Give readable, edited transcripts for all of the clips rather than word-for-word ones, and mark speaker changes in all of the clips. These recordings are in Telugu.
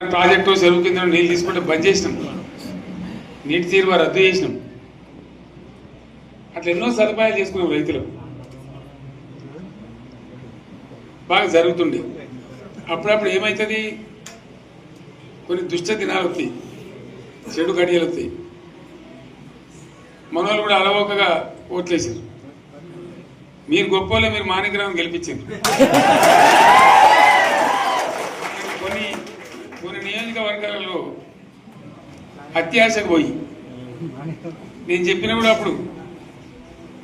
Speaker 1: ప్రాజెక్టు చెరువు కింద నీళ్ళు తీసుకుంటే బంద్ చేసినాం, నీటి తీరువ రద్దు చేసినాం. అట్లా ఎన్నో సదుపాయాలు చేసుకున్నాం. రైతులు బాగా జరుగుతుండే. అప్పుడప్పుడు ఏమవుతుంది, కొన్ని దుష్ట దినాలు వస్తాయి, చెడు గడియలు వస్తాయి. మనోళ్ళు కూడా అలవోకగా ఓట్లేసారు. మీరు గొప్పలే, మీరు మాణిక్యరావు గెలిపించారు. కొన్ని నియోజకవర్గాలలో అత్యాశకు పోయి నేను చెప్పిన కూడా అప్పుడు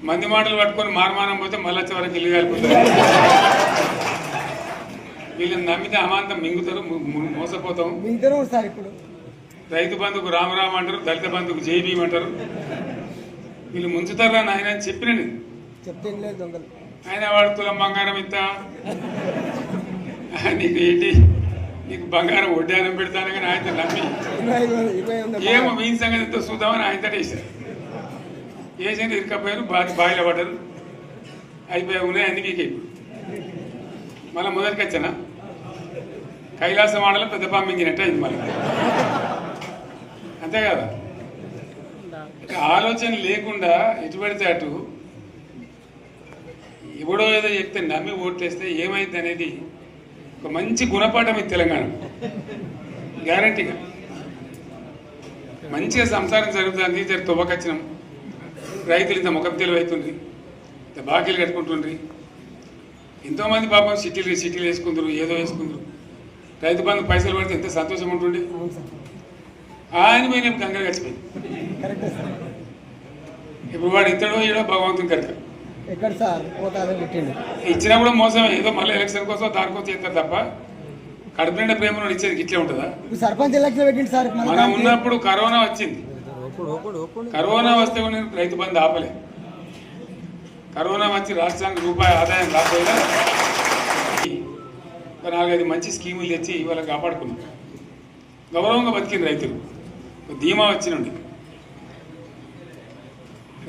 Speaker 1: మంది మాటలు పట్టుకొని మారమానం పోతే మళ్ళీ వరకు ఇల్లు కాలిపోతారు. వీళ్ళని నమ్మితే అమాంతం మింగుతారు, మోసపోతాం. రైతు బంధుకు రామరామ అంటారు, దళిత బంధుకు జైబీం అంటారు. వీళ్ళు ముంచుతారా నాయన అని చెప్పిన ఆయన వాడు తులం బంగారం ఇస్తా, నీకు ఏంటి, నీకు బంగారం వడ్డానం పెడతాను కానీ ఆయన నమ్మి ఏమో మీ సంగతి ఎంతో చూద్దామని ఆయన వేసారు. వేసింది ఇరుకపోయారు, బాయిలో పడ్డారు, అయిపోయా ఉన్నాయి అన్ని వీకే. మళ్ళీ మొదటికి వచ్చానా కైలాసం ఆడలో పెద్ద పంపించినట్టు అయింది మళ్ళీ. అంతే కదా, ఆలోచన లేకుండా ఎటు పడితే అటు ఎవడో ఏదో చెప్తే నమ్మి ఓట్లేస్తే ఏమైంది అనేది ఒక మంచి గుణపాఠం ఇది తెలంగాణ. గ్యారంటీగా మంచిగా సంసారం జరుగుతుంది. తొవ్వకొచ్చినాం, రైతులు ఇంత ముఖం తెలివి అవుతుంది, ఇంత బాకీలు కట్టుకుంటుండ్రి. ఎంతోమంది పాపం సిటీలు వేసుకుందరు, ఏదో వేసుకుందరు. రైతు బంధు పైసలు పడితే ఎంత సంతోషం ఉంటుండే. ఆయన పోయి నేను కంగారు కలిసిపోయింది. ఇప్పుడు వాడు ఇతడో ఏడో భగవంతుని కనుక ఇచ్చినా కూడా మోసం. ఏదో మళ్ళీ ఎలక్షన్ కోసం దానికోసం చేస్తారు తప్ప కడుపు నిండా ప్రేమ ఇచ్చేది ఇట్లే ఉంటుందా?
Speaker 2: సర్పంచ్ ఎలక్షన్ పెట్టింది సార్.
Speaker 1: మనం ఉన్నప్పుడు కరోనా వచ్చింది. కరోనా వస్తే కూడా నేను రైతు బంధు ఆపలే. కరోనా వచ్చి రాష్ట్రానికి రూపాయి ఆదాయం రాకపోయినా 4-5 మంచి స్కీములు తెచ్చి వాళ్ళకి కాపాడుకున్నాం. గౌరవంగా బతికిన రైతులు. బీమా వచ్చినండి,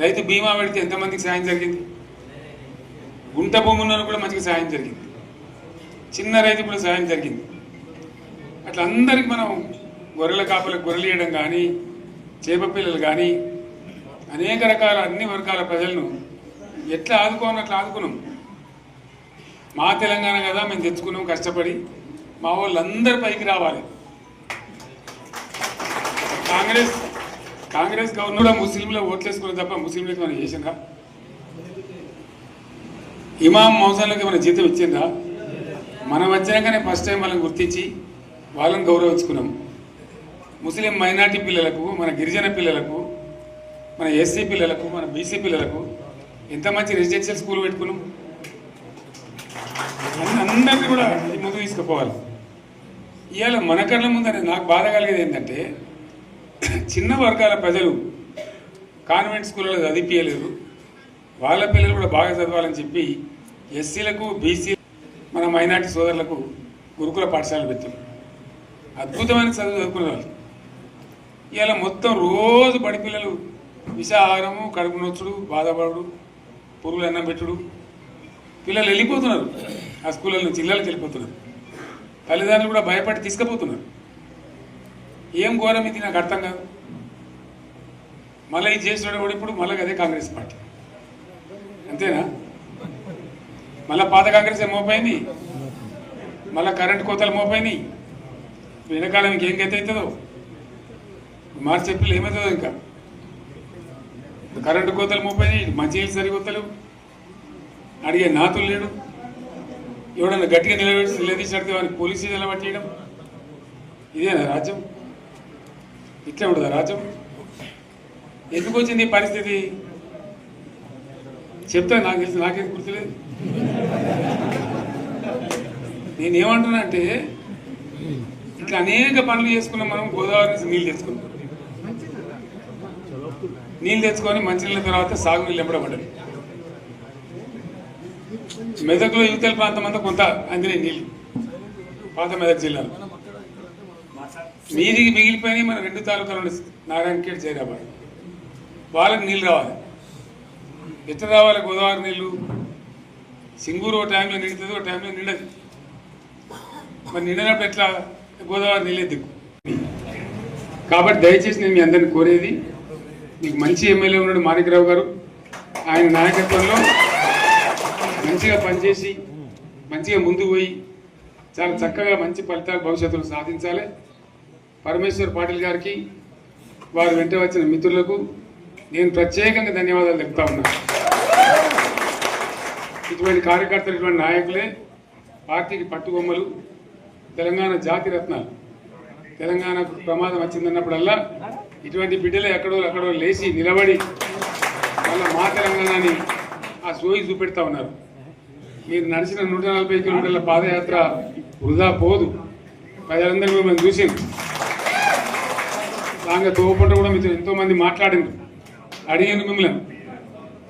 Speaker 1: రైతు బీమా పెడితే ఎంతమందికి సాయం జరిగింది. గుంట భూమి ఉన్న కూడా మంచిగా సాయం జరిగింది. చిన్న రైతు కూడా సాయం జరిగింది. అట్లా అందరికి మనం గొర్రెల కాపలకు గొర్రెలు ఇవ్వడం కానీ, చేప పిల్లలు కానీ, అనేక రకాల అన్ని వర్గాల ప్రజలను ఎట్లా ఆదుకోని అట్లా ఆదుకున్నాం. మా తెలంగాణ కదా మేము తెచ్చుకున్నాం కష్టపడి. మా వాళ్ళందరూ పైకి రావాలి. కాంగ్రెస్ గవర్నమెంట్ ముస్లింలు ఓట్లేసుకుని తప్ప ముస్లింలకు మనం చేసిందా? ఇమాం మౌజాన్లకు ఏమైనా జీతం ఇచ్చిందా? మనం వచ్చినాకనే ఫస్ట్ టైం వాళ్ళని గుర్తించి వాళ్ళని గౌరవించుకున్నాం. ముస్లిం మైనార్టీ పిల్లలకు, మన గిరిజన పిల్లలకు, మన ఎస్సీ పిల్లలకు, మన బీసీ పిల్లలకు ఎంత మంచి రెసిడెన్షియల్ స్కూల్ పెట్టుకున్నాం. అందరినీ కూడా ముందు తీసుకుపోవాలి. ఇవాళ మన కళ్ళ ముందని నాకు బాధ కలిగేది ఏంటంటే, చిన్న వర్గాల ప్రజలు కాన్వెంట్ స్కూళ్ళలో చదివించలేరు. వాళ్ళ పిల్లలు కూడా బాగా చదవాలని చెప్పి ఎస్సీలకు, బీసీ, మన మైనార్టీ సోదరులకు గురుకుల పాఠశాలలు పెట్టాం. అద్భుతమైన చదువు చదువుకునే వాళ్ళు. ఇవాళ మొత్తం రోజు బడి పిల్లలు విషాహారము, కడుపు నొచ్చుడు, బాధపడు, పురుగులు అన్నం పెట్టుడు. పిల్లలు వెళ్ళిపోతున్నారు, ఆ స్కూళ్ళ నుంచి ఇళ్ళకి వెళ్ళిపోతున్నారు. తల్లిదండ్రులు కూడా భయపడి తీసుకుపోతున్నారు. ఏం ఘోరం ఇది, నాకు అర్థం కాదు. మళ్ళీ ఇది చేసినాడు కూడా ఇప్పుడు మళ్ళీ అదే కాంగ్రెస్ పార్టీ. అంతేనా? మళ్ళీ పాత కాంగ్రెస్ మోపోయింది, మళ్ళీ కరెంటు కోతలు మోపోయినాయి. వెనకాలం ఇంకేం గతి అవుతుందో మార్చి ఏప్రిల్ ఏమవుతుందో. ఇంకా కరెంటు కోతలు మోపోయినాయి, మంచినీళ్ళు సరికొత్తలేవు, అడిగే నాతులు లేడు. ఎవడన్నా గట్టిగా నిలదీసినడితే వాడిని పోలీస్ స్టేషన్లో పట్టేయడం. ఇదేనా రాజ్యం? ఇట్లా ఉంటుందా రాజ్యం? ఎందుకు వచ్చింది ఈ పరిస్థితి చెప్తా. నాకు తెలిసి నాకేం గుర్తులేదు. నేనేమంటున్నా అంటే, ఇట్లా అనేక పనులు చేసుకున్నాం మనం. గోదావరి నుంచి నీళ్ళు తెచ్చుకున్నాం, నీళ్ళు తెచ్చుకొని మంచినీళ్ళ తర్వాత సాగునీళ్ళు ఎంపడబడ్డాయి. మెదక్లో యువతల ప్రాంతం అంతా కొంత అందినాయి నీళ్ళు, పాత మెదక్ జిల్లాలో. మీదికి మిగిలిపోయినాయి మన 2 తాలూకాలు, నారాయణఖేడ్, జైరాబాద్. వాళ్ళకి నీళ్ళు రావాలి. ఎట్లా రావాలి గోదావరి నీళ్ళు? సింగూరు ఒక టైంలో నిండుతుంది, ఒక టైంలో నిండదు. మరి నిండినప్పుడు ఎట్లా గోదావరి నీళ్ళే దిక్కు. కాబట్టి దయచేసి నేను మీ అందరిని కోరేది, మీకు మంచి ఎమ్మెల్యే ఉన్నాడు మాణిక్రావు గారు, ఆయన నాయకత్వంలో మంచిగా పనిచేసి మంచిగా ముందుకు పోయి చాలా చక్కగా మంచి ఫలితాలు భవిష్యత్తులో సాధించాలి. పరమేశ్వర్ పాటిల్ గారికి, వారు వెంట వచ్చిన మిత్రులకు నేను ప్రత్యేకంగా ధన్యవాదాలు తెలుపుతా ఉన్నాను. ఇటువంటి కార్యకర్తలు, ఇటువంటి నాయకులే పార్టీకి పట్టుబొమ్మలు, తెలంగాణ జాతి రత్నాలు. తెలంగాణకు ప్రమాదం వచ్చిందన్నప్పుడల్లా ఇటువంటి బిడ్డలే అక్కడో లేచి నిలబడి వాళ్ళ మా తెలంగాణని ఆ సోయి చూపెడతా ఉన్నారు. మీరు నడిచిన 140 కిలోమీటర్ల పాదయాత్ర వృధా పోదు. ప్రజలందరూ మిమ్మల్ని చూసింది. దాంట్లో తోపంట కూడా మీతో ఎంతోమంది మాట్లాడింది, అడిగాను మిమ్మల్ని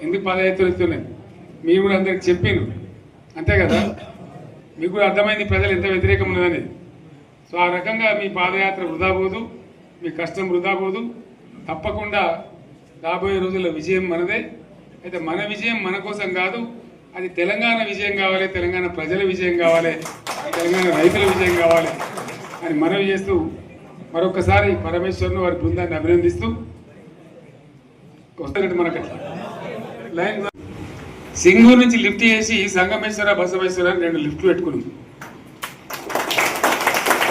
Speaker 1: ఎందుకు పాదయాత్ర ఇస్తున్నాయి, మీరు కూడా అందరికి చెప్పాను. అంతే కదా, మీకు కూడా అర్థమైంది ప్రజలు ఎంత వ్యతిరేకం ఉన్నదని. సో ఆ రకంగా మీ పాదయాత్ర వృధా పోదు, మీ కష్టం వృధా పోదు. తప్పకుండా రాబోయే రోజుల్లో విజయం మనదే. అయితే మన విజయం మన కోసం కాదు, అది తెలంగాణ విజయం కావాలి, తెలంగాణ ప్రజల విజయం కావాలి, తెలంగాణ రైతుల విజయం కావాలి అని మనవి చేస్తూ మరొకసారి పరమేశ్వరుని వారి బృందాన్ని అభినందిస్తూ వస్తున్నట్టు మనకు లైన్ సింగూరు నుంచి లిఫ్ట్ చేసి సంగమేశ్వర, బసవేశ్వర అని 2 లిఫ్ట్లు పెట్టుకున్నాం.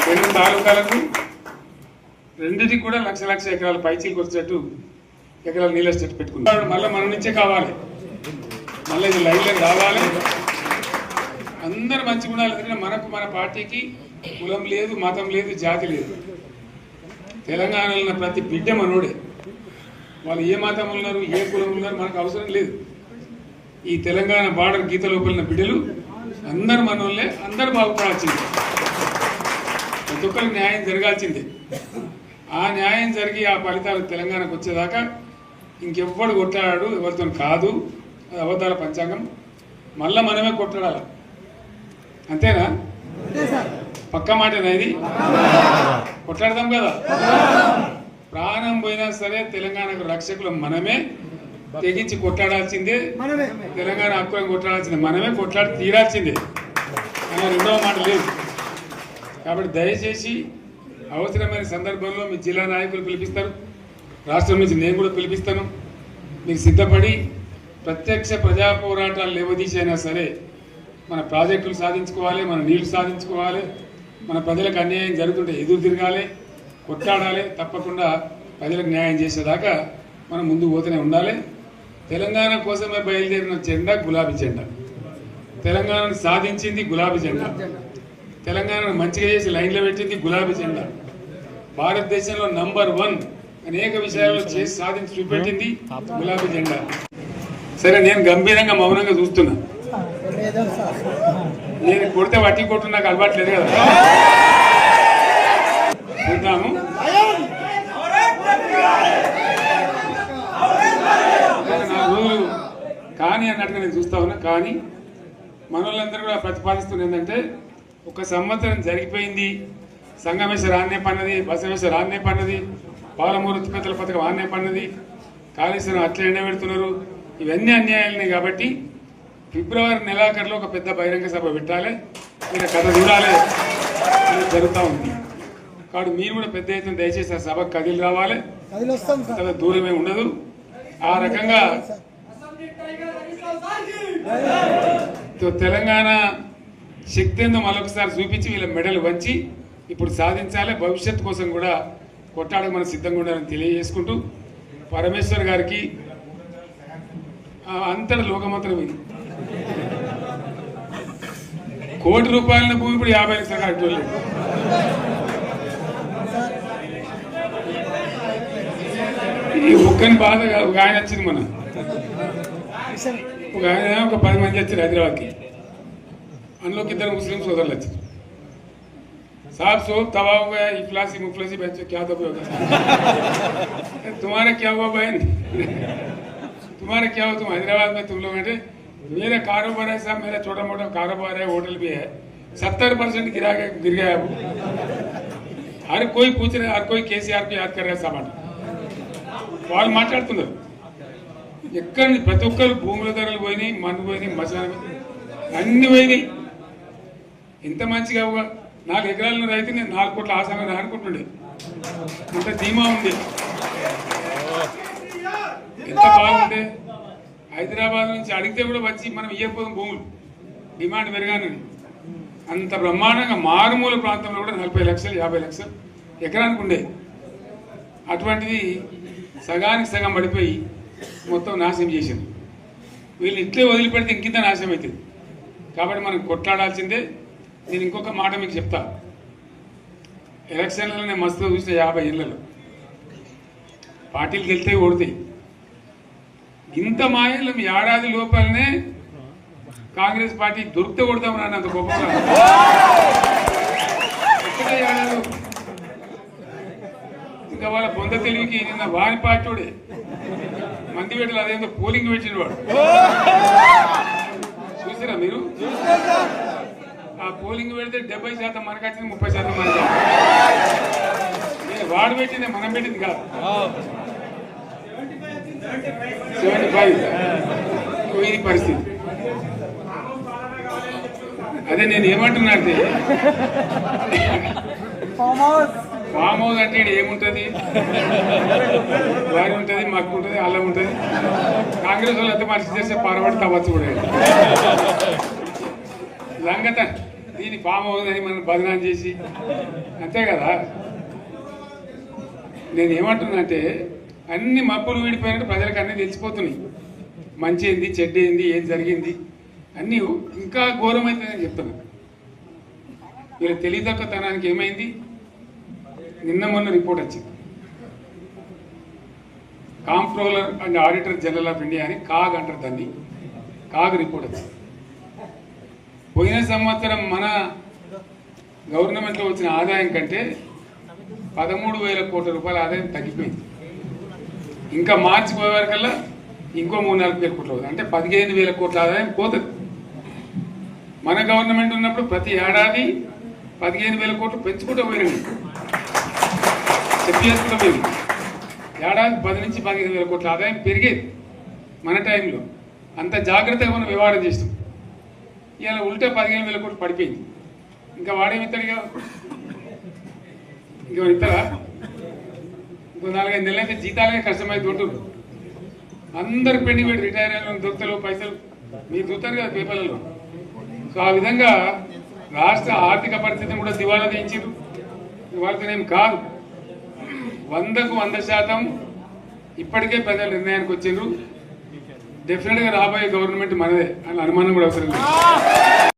Speaker 1: 2 తాలూకాలకు రెండింటికి కూడా లక్ష ఎకరాల పైచీలకు వచ్చేటట్టు ఎకరాల నీళ్ళ స్టెట్ పెట్టుకున్నాం. మళ్ళీ మన నుంచే కావాలి, మళ్ళీ ఇది లైన్లోకి రావాలి. అందరు మంచి గుణాలు ఎదిగిన మనకు, మన పార్టీకి కులం లేదు, మతం లేదు, జాతి లేదు. తెలంగాణలో ఉన్న ప్రతి బిడ్డ మనోడే. వాళ్ళు ఏ మతం ఉన్నారు, ఏ కులం ఉన్నారు మనకు అవసరం లేదు. ఈ తెలంగాణ బార్డర్ గీత లోపలిన బిడ్డలు అందరు మనోళ్ళే, అందరు బాగుపడాల్సిందే. ప్రతి ఒక్కరికి న్యాయం జరగాల్సిందే. ఆ న్యాయం జరిగి ఆ ఫలితాలు తెలంగాణకు వచ్చేదాకా ఇంకెవ్వడు కొట్లాడాడు, ఎవరితో కాదు. అది అవతార పంచాంగం. మళ్ళా మనమే కొట్లాడాలి. అంతేనా? పక్క మాటేనా ఇది? కొట్లాడదాం కదా. ప్రాణం పోయినా సరే తెలంగాణకు రక్షకులు మనమే, తెగించి కొట్లాడాల్సిందే. తెలంగాణ హక్కులను కొట్లాడాల్సిందే, మనమే కొట్లాడి తీరాల్సిందే. అనే రెండవ మాట లేదు. కాబట్టి దయచేసి అవసరమైన సందర్భంలో మీ జిల్లా నాయకులు పిలిపిస్తారు, రాష్ట్రం నుంచి నేను కూడా పిలిపిస్తాను. మీకు సిద్ధపడి ప్రత్యక్ష ప్రజా పోరాటాలు లేవదీసైనా సరే మన ప్రాజెక్టులు సాధించుకోవాలి, మన నీళ్లు సాధించుకోవాలి, మన ప్రజలకు అన్యాయం జరుగుతుంటే ఎదురు తిరగాలి, కొట్లాడాలి. తప్పకుండా ప్రజలకు న్యాయం చేసేదాకా మనం ముందుకు పోతూనే ఉండాలి. తెలంగాణ కోసమే బయలుదేరిన జెండా గులాబీ జెండా. తెలంగాణను సాధించింది గులాబీ జెండా. తెలంగాణను మంచిగా చేసి లైన్లో పెట్టింది గులాబీ జెండా. భారతదేశంలో నంబర్ 1 అనేక విషయాల్లో చేసి సాధించి చూపెట్టింది గులాబీ జెండా. సరే, నేను గంభీరంగా మౌనంగా చూస్తున్నా. నేను కొడితే వట్టి కొట్టు నాకు అలవాట్లేదు కదా. చూద్దాము. రోజులు కానీ అన్నట్టుగా నేను చూస్తా ఉన్నా. కానీ మనోళ్ళందరూ కూడా ప్రతిపాదిస్తున్న ఏంటంటే, 1 సంవత్సరం జరిగిపోయింది, సంగమేశ్వర ఆన్నే పన్నది, బసవేశ్వర ఆన్నే పన్నది, పాలమూరు ఉత్పత్తుల పథకం ఆన్నే పన్నది, కాళేశ్వరం అట్లా ఎండబెడుతున్నారు. ఇవన్నీ అన్యాయాలనే. కాబట్టి ఫిబ్రవరి నెలాఖరులో ఒక పెద్ద బహిరంగ సభ పెట్టాలి, మీరు కథ చూడాలి జరుగుతూ ఉంది. కాబట్టి మీరు కూడా పెద్ద ఎత్తున దయచేసి ఆ సభకు కదిలి రావాలి. కదా దూరమే ఉండదు. ఆ రకంగా తెలంగాణ శక్తి ఏందో మరొకసారి చూపించి వీళ్ళ మెడలు వంచి ఇప్పుడు సాధించాలి. భవిష్యత్తు కోసం కూడా కొట్టాడక మనం సిద్ధంగా ఉండాలని తెలియజేసుకుంటూ, పరమేశ్వర్ గారికి అంతటా లోకమంతరం ఇది. ₹1 కోటి భూమి ఇప్పుడు 50 లక్షల కట్టలేదు. ఈ ఒక్కని బాధ ఒక ఆయన వచ్చింది, మన ఒక ఆయన ఒక 10 మంది వచ్చారు హైదరాబాద్కి. అందులోకి 2 ముస్లిం సోదరులు వచ్చారు. साहब सोब तबाह हो गया, इफलासी मुफलसी बच्चे क्या दबे होगा। तुम्हारा क्या हुआ बहन, तुम्हारा क्या हुआ, तुम हैदराबाद में तुम लोग बैठे, मेरा कारोबार है साहब, मेरा छोटा मोटा कारोबार है, होटल भी है, 70% गिर गया वो। हर कोई पूछ रहे, हर कोई केसीआर को याद कर रहे सामान వాళ్ళు మాట్లాడుతున్నారు. ఎక్కడ ప్రతి ఒక్కరు భూముల ధరలు పోయినాయి, మన్ను పోయినాయి, మసాలా అన్ని పోయినాయి. ఇంత మంచిగా 4 ఎకరాల రైతు నేను 4 కోట్ల ఆసామి అనుకుంటుండే, అంత ధీమా ఉంది, ఎంత బాగుండే. హైదరాబాద్ నుంచి అడిగితే కూడా వచ్చి మనం ఇయ్యకపోదాం భూములు డిమాండ్ పెరగానని, అంత బ్రహ్మాండంగా మారుమూల ప్రాంతంలో కూడా 40 లక్షలు 50 లక్షలు ఎకరానికి ఉండే. అటువంటిది సగానికి సగం పడిపోయి మొత్తం నాశనం చేసింది. వీళ్ళు ఇట్లే వదిలిపెడితే ఇంకింత నాశనం అవుతుంది. కాబట్టి మనం కొట్లాడాల్సిందే. నేను ఇంకొక మాట మీకు చెప్తా, ఎలక్షన్లలో నేను మస్తుగా చూసిన 50 ఏళ్ళలో పార్టీలు గెలితే ఓడతాయి. ఇంత మాయలు ఏడాది లోపలనే కాంగ్రెస్ పార్టీ దొరికితే కొడతాం రాని అంత గొప్పగా ఒక్కటే ఏడాది. ఇంకా వాళ్ళ పొంద తెలివికి నిన్న వారి పార్టీడే మంది పెట్టలు అదేందో పోలింగ్ పెట్టిన వాడు చూసారా మీరు? ఆ పోలింగ్ పెడితే 70% మనకు వచ్చింది, 30% మనకి. వాడు పెట్టిందే మనం పెట్టింది కాదు. 75 ఇది పరిస్థితి. అదే నేను ఏమంటున్నా అంటే ఫామ్ హౌస్ అంటే ఏముంటుంది, వారి ఉంటుంది, మాకు ఉంటుంది, అల్లం ఉంటుంది. కాంగ్రెస్ వాళ్ళు అంతా మనిషి చేస్తే పారబడి తవ్వచ్చు కూడా లంగత. దీన్ని ఫామ్ హౌస్ అని మనం బదనాం చేసి అంతే కదా. నేను ఏమంటున్నా అంటే అన్ని మప్పులు వీడిపోయినట్టు ప్రజలకు అన్నీ తెలిసిపోతున్నాయి. మంచి ఏంది, చెడ్డ ఏంది, ఏం జరిగింది అన్నీ ఇంకా ఘోరమైతుందని చెప్తున్నా. వీళ్ళ తెలియదక్కతనానికి ఏమైంది? నిన్న మొన్న రిపోర్ట్ వచ్చింది, comptroller and auditor general of India అని కాగ్ అంటారు దాన్ని. కాగ్ రిపోర్ట్ వచ్చింది. పోయిన సంవత్సరం మన గవర్నమెంట్లో వచ్చిన ఆదాయం కంటే 13,000 కోట్ల రూపాయల ఆదాయం తగ్గిపోయింది. ఇంకా మార్చి పోయేవారికల్లా ఇంకో 3-4 వేల కోట్లు అవుతుంది. అంటే 15,000 కోట్ల ఆదాయం పోతుంది. మన గవర్నమెంట్ ఉన్నప్పుడు ప్రతి ఏడాది 15,000 కోట్లు పెంచుకుంటూ పోయింది, చెప్పేసుకుంటూ పోయింది. ఏడాది 10 నుంచి 15,000 కోట్ల ఆదాయం పెరిగేది మన టైంలో. అంత జాగ్రత్తగా మనం వ్యవహారం చేస్తాం. ఇలా ఉల్టా 15,000 కోట్లు పడిపోయింది. ఇంకా వాడేమిస్తాడుగా, ఇంకో ఇస్తారా? ఇంకో 4-5 నెలలు అయితే జీతాలే కష్టమైతే ఉంటుంది. అందరు పెండింగ్ పెట్టి రిటైర్ అయిన దొరుకుతలు పైసలు మీరు చూస్తారు కదా పేపర్లలో. సో ఆ విధంగా రాష్ట్ర ఆర్థిక పరిస్థితిని కూడా దివాళా తీయించారు. వాళ్ళతోనేం కాదు, 100కు 100% ఇప్పటికే ప్రజలు నిర్ణయానికి వచ్చారు. డెఫినెట్గా రాబోయే గవర్నమెంట్ మనదే అని అనుమానం కూడా అవసరం లేదు.